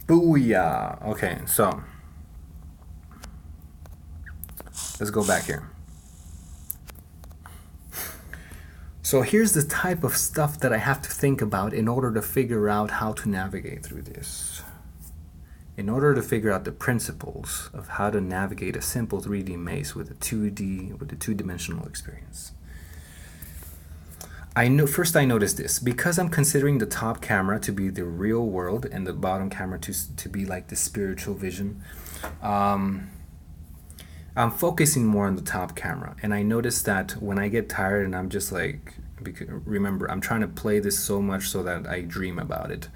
Booyah. Okay, so let's go back here. So here's the type of stuff that I have to think about in order to figure out how to navigate through this. In order to figure out the principles of how to navigate a simple 3D maze with a 2D, with a two-dimensional experience. I noticed this because I'm considering the top camera to be the real world and the bottom camera to be like the spiritual vision. Um, I'm focusing more on the top camera, and I notice that when I get tired and I'm just like, remember, I'm trying to play this so much so that I dream about it,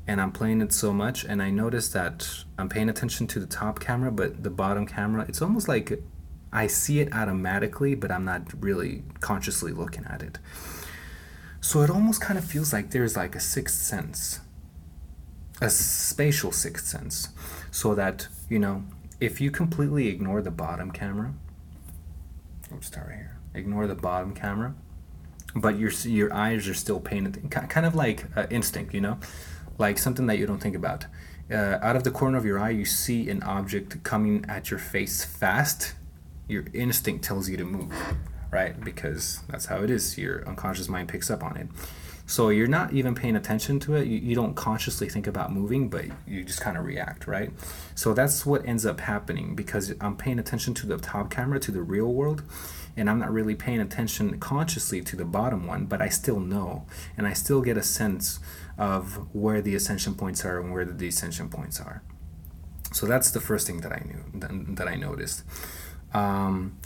and I'm playing it so much, and I notice that I'm paying attention to the top camera, but the bottom camera, it's almost like I see it automatically, but I'm not really consciously looking at it. So it almost kind of feels like there's like a sixth sense, a spatial sixth sense, so that, if you completely ignore the bottom camera, let's start right here. Ignore the bottom camera, but your eyes are still paying attention, kind of like instinct, like something that you don't think about. Out of the corner of your eye, you see an object coming at your face fast. Your instinct tells you to move, right? Because that's how it is. Your unconscious mind picks up on it. So you're not even paying attention to it. You don't consciously think about moving, but you just kind of react, right? So that's what ends up happening because I'm paying attention to the top camera, to the real world, and I'm not really paying attention consciously to the bottom one, but I still know, and I still get a sense of where the ascension points are and where the descension points are. So that's the first thing that I knew, that I noticed. Um,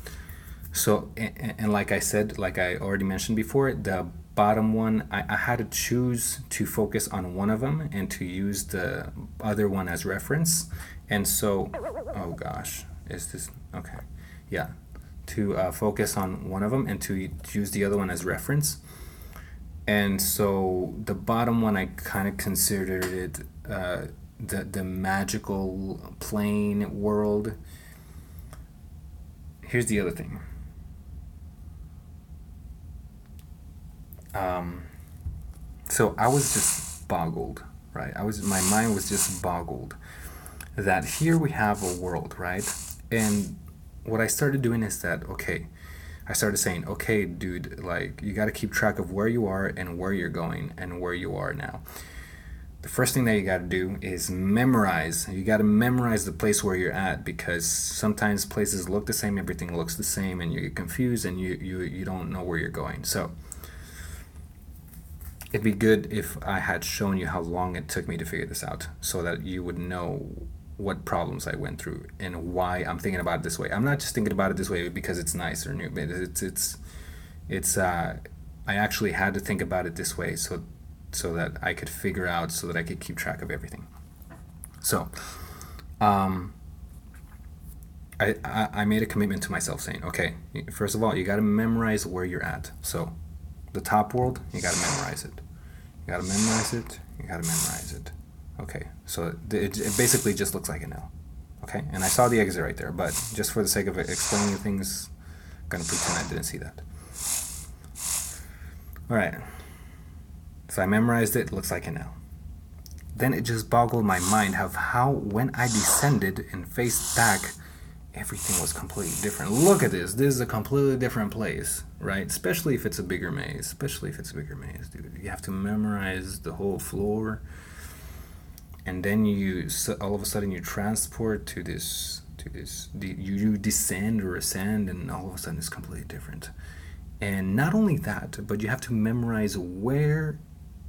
so, and like I said, like I already mentioned before, the bottom one, I had to choose to focus on one of them and to use the other one as reference. And so, oh gosh, is this okay? Yeah, to focus on one of them and to use the other one as reference. And so the bottom one, I kind of considered it the magical plane world. Here's the other thing. Um, so I was just boggled, right? My mind was just boggled that here we have a world, right? And what I started doing is that, okay, I started saying, okay, dude, like you got to keep track of where you are and where you're going and where you are now. The first thing that you got to do is memorize. You got to memorize the place where you're at because sometimes places look the same, everything looks the same, and you get confused and you don't know where you're going. So it'd be good if I had shown you how long it took me to figure this out so that you would know what problems I went through and why I'm thinking about it this way. I'm not just thinking about it this way because it's nice or new, but it's I actually had to think about it this way so that I could figure out so that I could keep track of everything. So, um, I made a commitment to myself saying, okay, first of all, you got to memorize where you're at. So, the top world, you got to memorize it. You got to memorize it. You got to memorize it. Okay, so it basically just looks like an L. Okay, and I saw the exit right there, but just for the sake of explaining things, I'm gonna pretend I didn't see that. All right, so I memorized it. It looks like an L. Then it just boggled my mind of how when I descended and faced back, everything was completely different. Look at this. This is a completely different place, right? Especially if it's a bigger maze. Especially if it's a bigger maze, dude. You have to memorize the whole floor, and then you all of a sudden you transport to this you descend or ascend, and all of a sudden it's completely different. And not only that, but you have to memorize where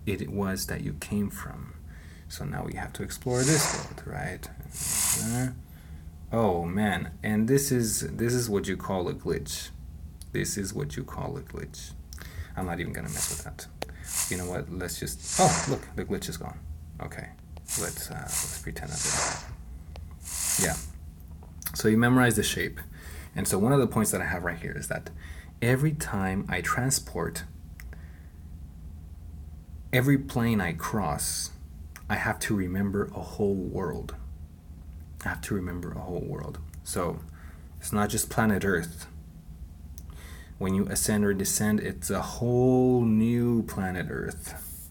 it was that you came from. So now we have to explore this world, right? Oh man, and this is what you call a glitch. This is what you call a glitch. I'm not even gonna mess with that. You know what? Let's just. Oh, look, the glitch is gone. Okay, let's pretend that didn't happen. Yeah. So you memorize the shape, and so one of the points that I have right here is that every time I transport, every plane I cross, I have to remember a whole world. I have to remember a whole world. So it's not just planet Earth. When you ascend or descend, it's a whole new planet Earth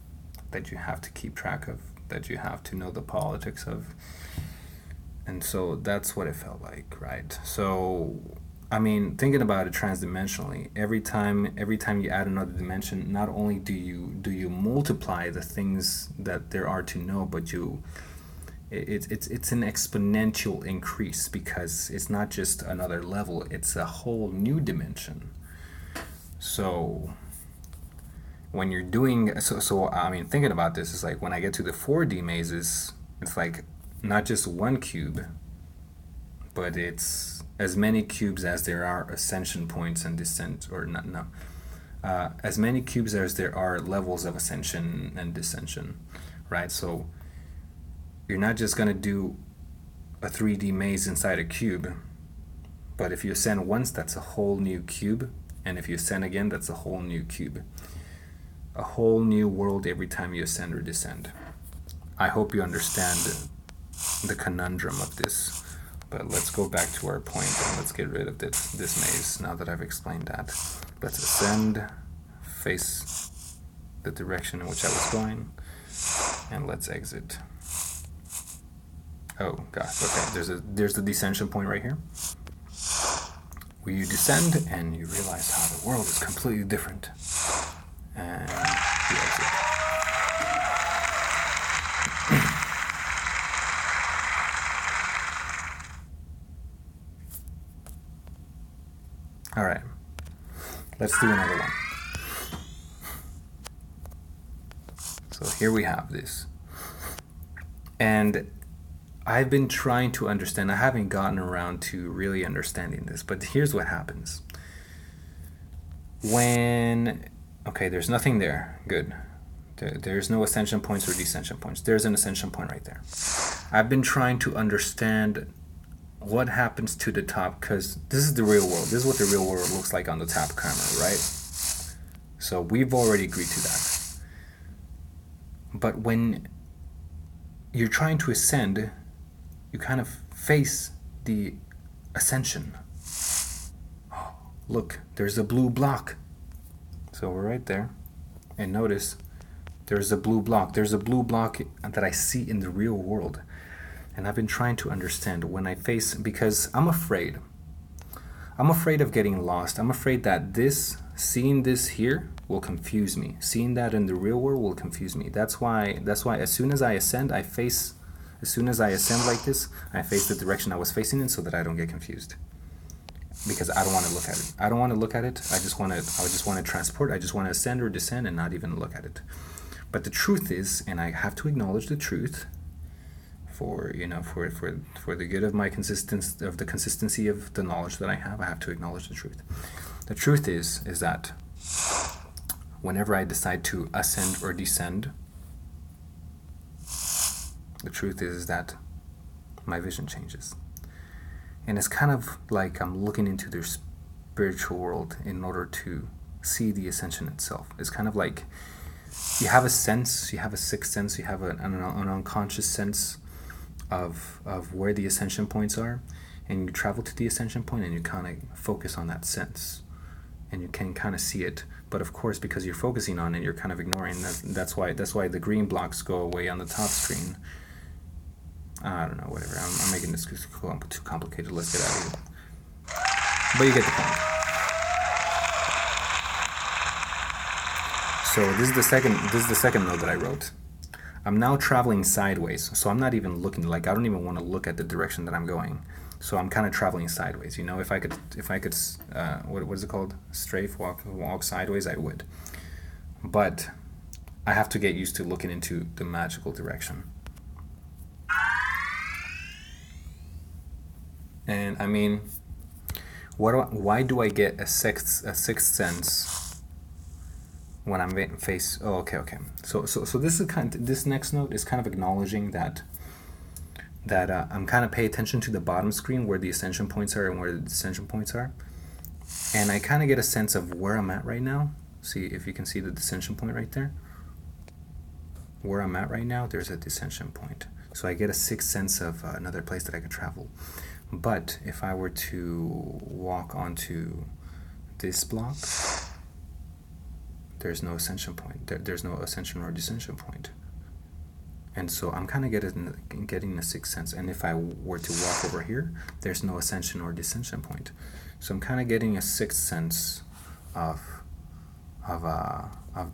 that you have to keep track of that you have to know the politics of. And so that's what it felt like, right? So I mean, thinking about it transdimensionally, every time you add another dimension, not only do you multiply the things that there are to know, but it's an exponential increase, because it's not just another level, it's a whole new dimension. So when you're doing so I mean, thinking about this is like when I get to the 4D mazes, it's like not just one cube, but it's as many cubes as there are ascension points and descent, or not, no, as many cubes as there are levels of ascension and descension, right? So you're not just going to do a 3D maze inside a cube, but if you ascend once, that's a whole new cube, and if you ascend again, that's a whole new cube. A whole new world every time you ascend or descend. I hope you understand the conundrum of this. But let's go back to our point and let's get rid of this maze now that I've explained that. Let's ascend, face the direction in which I was going, and let's exit. Oh gosh, okay, there's the descension point right here, where you descend and you realize how the world is completely different. And you exit. All right, let's do another one. So here we have this. And I've been trying to understand, I haven't gotten around to really understanding this, but here's what happens. Okay, there's nothing there, good. There's no ascension points or descension points. There's an ascension point right there. I've been trying to understand what happens to the top, because this is the real world. This is what the real world looks like on the top camera, right? So we've already agreed to that. But when you're trying to ascend, you kind of face the ascension. Oh, look, there's a blue block. So we're right there. And notice, there's a blue block. There's a blue block that I see in the real world. And I've been trying to understand when I face, because I'm afraid. I'm afraid of getting lost. I'm afraid that seeing this here will confuse me. Seeing that in the real world will confuse me. That's why as soon as I ascend, as soon as I ascend like this, I face the direction I was facing in so that I don't get confused. Because I don't want to look at it. I don't want to look at it. I just want to transport. I just want to ascend or descend and not even look at it. But the truth is, and I have to acknowledge the truth, for the good of my consistency of the knowledge that I have to acknowledge the truth. The truth is that whenever I decide to ascend or descend, the truth is that my vision changes. And it's kind of like I'm looking into the spiritual world in order to see the ascension itself. It's kind of like you have a sense, you have a sixth sense, you have an unconscious sense of where the ascension points are, and you travel to the ascension point and you kind of focus on that sense, and you can kind of see it. But of course, because you're focusing on it, you're kind of ignoring that. That's why the green blocks go away on the top screen. I don't know, whatever. I'm making this too complicated. Let's get out of here. But you get the point. So this is the second note that I wrote. I'm now traveling sideways, so I'm not even looking, like I don't even want to look at the direction that I'm going. So I'm kind of traveling sideways. If I could, what is it called? Strafe, walk sideways, I would. But I have to get used to looking into the magical direction. And I mean, why do I get a sixth sense when I'm face? Oh, okay. So this is this next note is kind of acknowledging that I'm kind of pay attention to the bottom screen where the ascension points are and where the descension points are, and I kind of get a sense of where I'm at right now. See if you can see the descension point right there. Where I'm at right now, there's a descension point. So I get a sixth sense of another place that I could travel. But if I were to walk onto this block, there's no ascension point. There's no ascension or descension point. And so I'm kind of getting a sixth sense. And if I were to walk over here, there's no ascension or descension point. So I'm kind of getting a sixth sense of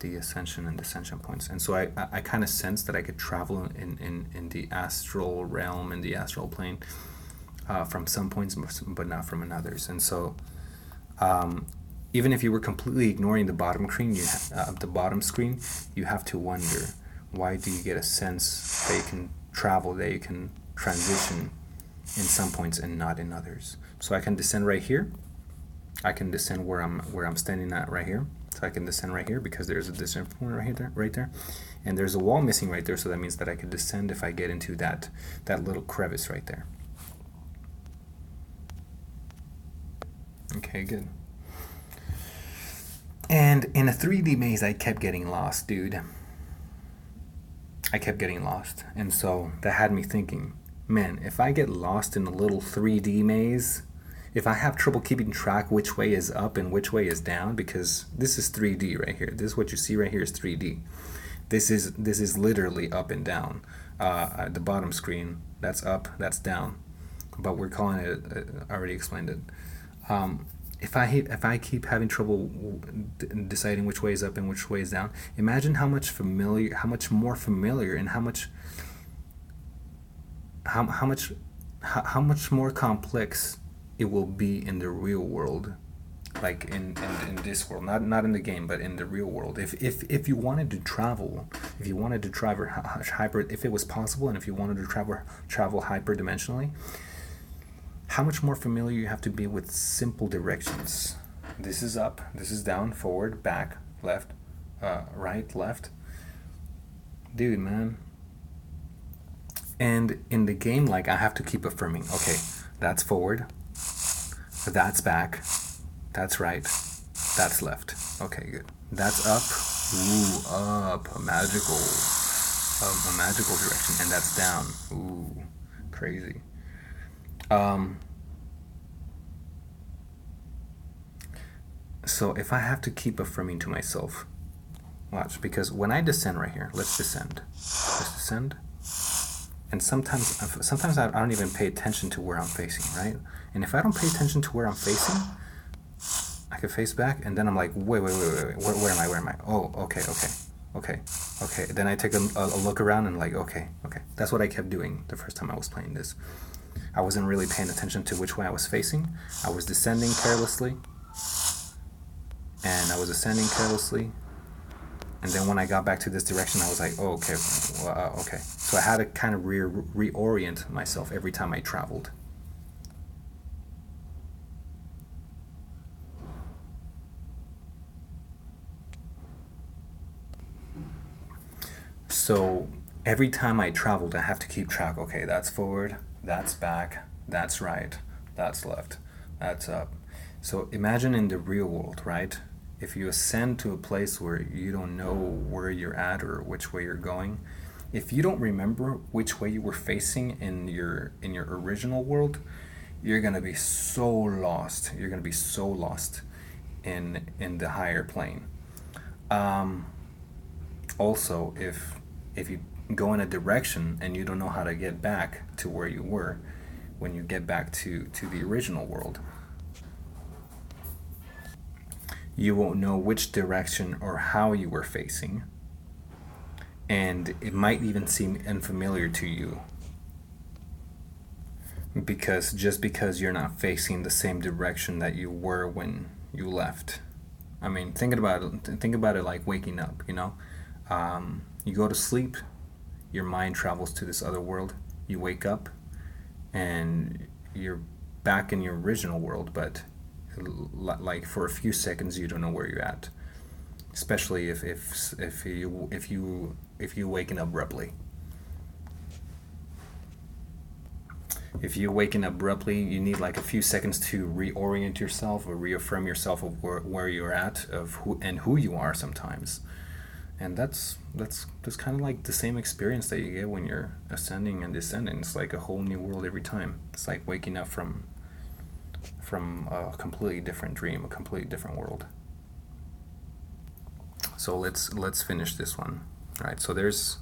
the ascension and descension points. And so I kind of sense that I could travel in the astral realm, in the astral plane, from some points, but not from others. And so even if you were completely ignoring the bottom screen, you have to wonder, why do you get a sense that you can travel, that you can transition in some points and not in others? So I can descend right here. I can descend where I'm standing at right here. So I can descend right here because there's a descent point right there, and there's a wall missing right there. So that means that I could descend if I get into that little crevice right there. Okay, good. And in a 3D maze, I kept getting lost, dude. I kept getting lost, and so that had me thinking, man, if I get lost in a little 3D maze, if I have trouble keeping track which way is up and which way is down, because this is 3D right here. This is what you see right here is 3D. This is literally up and down. The bottom screen, that's up, that's down. But we're calling it, I already explained it. If I keep having trouble deciding which way is up and which way is down, imagine how much more familiar and how much more complex it will be in the real world, like in this world, not in the game, but in the real world. If you wanted to travel, if it was possible, and if you wanted to travel hyperdimensionally, how much more familiar you have to be with simple directions. This is up, this is down, forward, back, left, right, left. Dude, man. And in the game, like, I have to keep affirming, okay, that's forward, that's back, that's right, that's left. Okay, good. That's up, up, a magical direction, and that's down, crazy. So if I have to keep affirming to myself, watch, because when I descend right here, let's descend, and sometimes I don't even pay attention to where I'm facing, right? And if I don't pay attention to where I'm facing, I could face back, and then I'm like, wait, where am I? Oh, okay. Then I take a look around and like, okay. That's what I kept doing the first time I was playing this. I wasn't really paying attention to which way I was facing. I was descending carelessly, and I was ascending carelessly. And then when I got back to this direction, I was like, oh, okay. So I had to kind of reorient myself every time I traveled. So every time I traveled, I have to keep track. Okay, that's forward, that's back, that's right, that's left, that's up. So imagine in the real world, right? If you ascend to a place where you don't know where you're at or which way you're going, if you don't remember which way you were facing in your original world, you're gonna be so lost. You're gonna be so lost in the higher plane. Also, if you go in a direction and you don't know how to get back to where you were when you get back to the original world, you won't know which direction or how you were facing, and it might even seem unfamiliar to you because you're not facing the same direction that you were when you left. I mean, think about it like waking up, you know? You go to sleep, your mind travels to this other world, you wake up, and you're back in your original world, but like for a few seconds you don't know where you're at, especially if you waken up abruptly. If you waken up abruptly, you need like a few seconds to reorient yourself or reaffirm yourself of where you're at, of who you are sometimes. And that's kind of like the same experience that you get when you're ascending and descending. It's like a whole new world every time. It's like waking up from a completely different dream, a completely different world. So let's finish this one. All right, so there's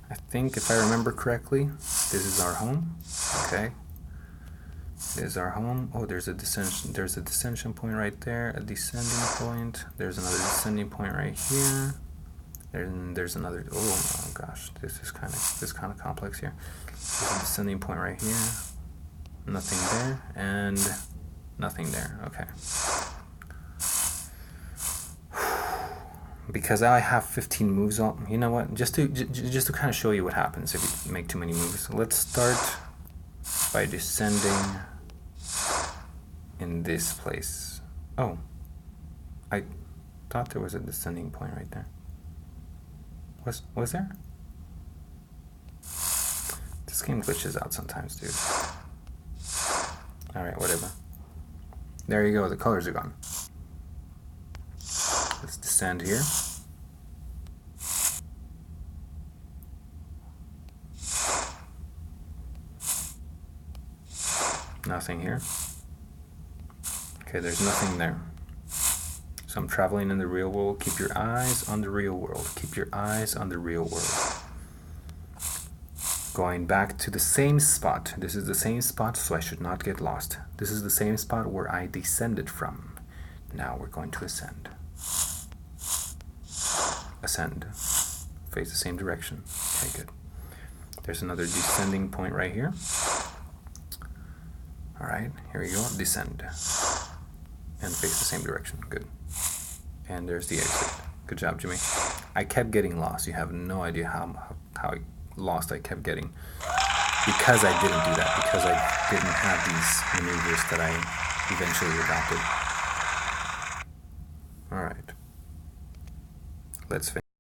I think if I remember correctly, this is our home. Okay. This is our home. Oh, there's a descension point right there, a descending point. There's another descending point right here. There's another. Oh gosh, this is kind of complex here. There's a descending point right here. Nothing there and nothing there. Okay. Because I have 15 moves on. You know what? Just to kind of show you what happens if you make too many moves. Let's start by descending in this place. Oh, I thought there was a descending point right there. Was there? This game glitches out sometimes, dude. Alright, whatever. There you go, the colors are gone. Let's descend here. Nothing here. Okay, there's nothing there. So I'm traveling in the real world. Keep your eyes on the real world. Keep your eyes on the real world. Going back to the same spot. This is the same spot, so I should not get lost. This is the same spot where I descended from. Now we're going to ascend. Ascend. Face the same direction. Okay, good. There's another descending point right here. Alright, here we go. Descend. And face the same direction. Good. And there's the exit. Good job, Jimmy. I kept getting lost. You have no idea how lost I kept getting. Because I didn't do that. Because I didn't have these maneuvers that I eventually adopted. Alright. Let's finish.